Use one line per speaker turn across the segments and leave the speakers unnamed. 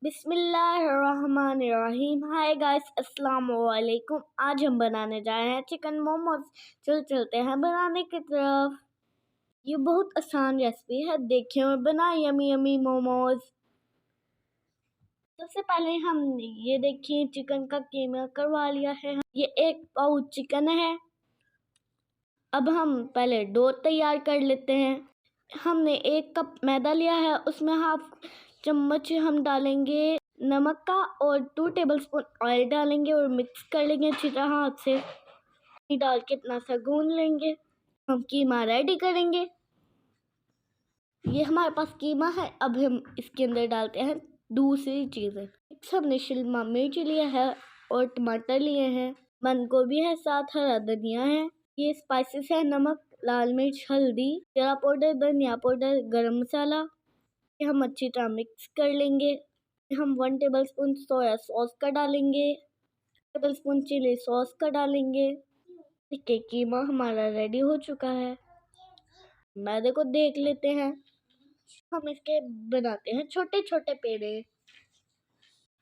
बिस्मिल्लाहिर्रहमानिर्रहीम। Hi guys, अस्सलाम वालेकुम। आज हम बनाने जा रहे हैं चिकन मोमोज। चलते हैं बनाने की तरफ। ये बहुत आसान रेसिपी है, देखिए और बनाए यमी यमी मोमोज। सबसे पहले हमने ये देखिए चिकन का कीमा करवा लिया है। ये 1 पाउच चिकन है। अब हम पहले डो तैयार कर लेते हैं। हमने 1 कप मैदा लिया है, उसमें हाफ चम्मच हम डालेंगे नमक का और 2 टेबलस्पून ऑयल डालेंगे और मिक्स कर लेंगे अच्छी तरह हाथ से। डाल के इतना सा गूंद लेंगे। हम कीमा रेडी करेंगे। ये हमारे पास कीमा है। अब हम इसके अंदर डालते हैं दूसरी चीज़ें। हमने शिमला मिर्च लिया है और टमाटर लिए हैं, बंद गोभी है, साथ हरा धनिया है। ये स्पाइसेस है नमक, लाल मिर्च, हल्दी, जीरा पाउडर, धनिया पाउडर, गरम मसाला। ये हम अच्छी तरह मिक्स कर लेंगे। हम 1 टेबलस्पून सोया सॉस का डालेंगे, टेबलस्पून चिली सॉस का डालेंगे। देखिए कीमा हमारा रेडी हो चुका है। मैदे को देख लेते हैं। हम इसके बनाते हैं छोटे छोटे पेड़े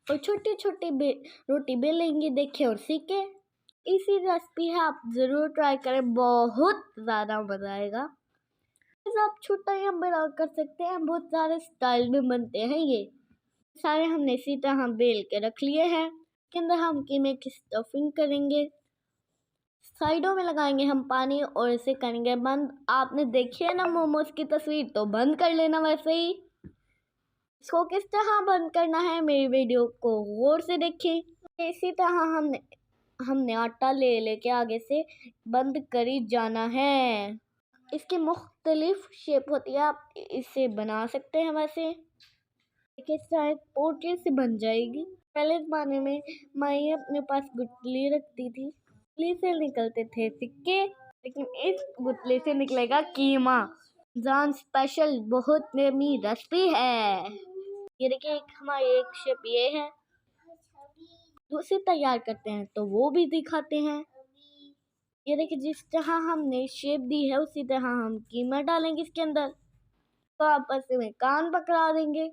और छोटे छोटे रोटी बेलेंगे। देखिए और सीखे। इसी रेसिपी है, आप ज़रूर ट्राई करें, बहुत ज़्यादा मज़ा आएगा। आप छोटा या बड़ा कर सकते हैं, बहुत सारे स्टाइल में बनते हैं। ये सारे हमने इसी तरह बेल के रख लिए हैं। इसके अंदर हम कीमे की स्टफिंग करेंगे। साइडों में लगाएंगे हम पानी और इसे करेंगे बंद। आपने देखी है ना मोमोज की तस्वीर, तो बंद कर लेना वैसे ही। इसको किस तरह बंद करना है, मेरी वीडियो को गौर से देखें। इसी तरह हमने आटा लेके आगे से बंद करी जाना है। इसकी मुख्तलिफ शेप होती है, आप इसे बना सकते हैं वैसे। देखिए शायद पोटली से बन जाएगी। पहले ज़माने में माई अपने पास गुठली रखती थी, गुठली से निकलते थे सिक्के, लेकिन इस गुठली से निकलेगा कीमा। जान स्पेशल बहुत यम्मी रेसिपी है। ये देखिए हमारी एक शेप ये है। दूसरी तैयार करते हैं तो वो भी दिखाते हैं। ये देखिए जिस तरह हमने शेप दी है उसी तरह हम कीमा डालेंगे इसके अंदर, तो आपस में कान पकड़ा देंगे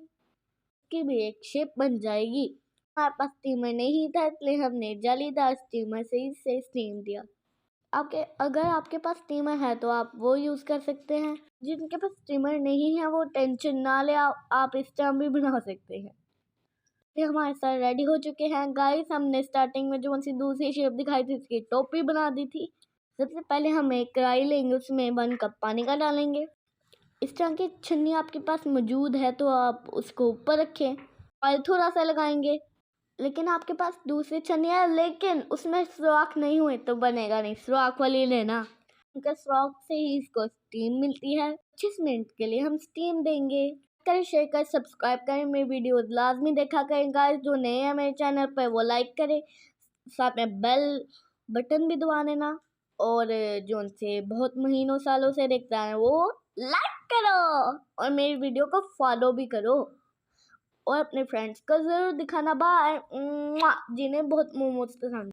की भी एक शेप बन जाएगी। हमारे पास स्टीमर नहीं था, इसलिए हमने जालीदार स्टीमर से इसे स्टीम दिया। अगर आपके पास स्टीमर है तो आप वो यूज़ कर सकते हैं। जिनके पास स्टीमर नहीं है वो टेंशन ना ले, आप इस तरह भी बना सकते हैं। ये हमारे साथ रेडी हो चुके हैं गाइस। हमने स्टार्टिंग में जो सी दूसरी शेप दिखाई थी उसकी टोपी बना दी थी। सबसे पहले हम एक कढ़ाई लेंगे, उसमें 1 कप पानी का डालेंगे। इस तरह की छन्नी आपके पास मौजूद है तो आप उसको ऊपर रखें। ऑयल थोड़ा सा लगाएंगे, लेकिन आपके पास दूसरी छन्नी है लेकिन उसमें सुराख नहीं हुए तो बनेगा नहीं, सुराख वाली लेना। उनका सुराख से ही इसको स्टीम मिलती है। 25 मिनट के लिए हम स्टीम देंगे। करें, शेयर करें, सब्सक्राइब करें, मेरी वीडियो लाजमी देखा करें गाइस। जो नए हैं मेरे चैनल पर वो लाइक करें, साथ में बेल बटन भी दबा देना। और जो उनसे बहुत महीनों सालों से देखता है वो लाइक करो और मेरी वीडियो को फॉलो भी करो और अपने फ्रेंड्स को ज़रूर दिखाना। बाय। जिन्हें बहुत मोमोज पसंद।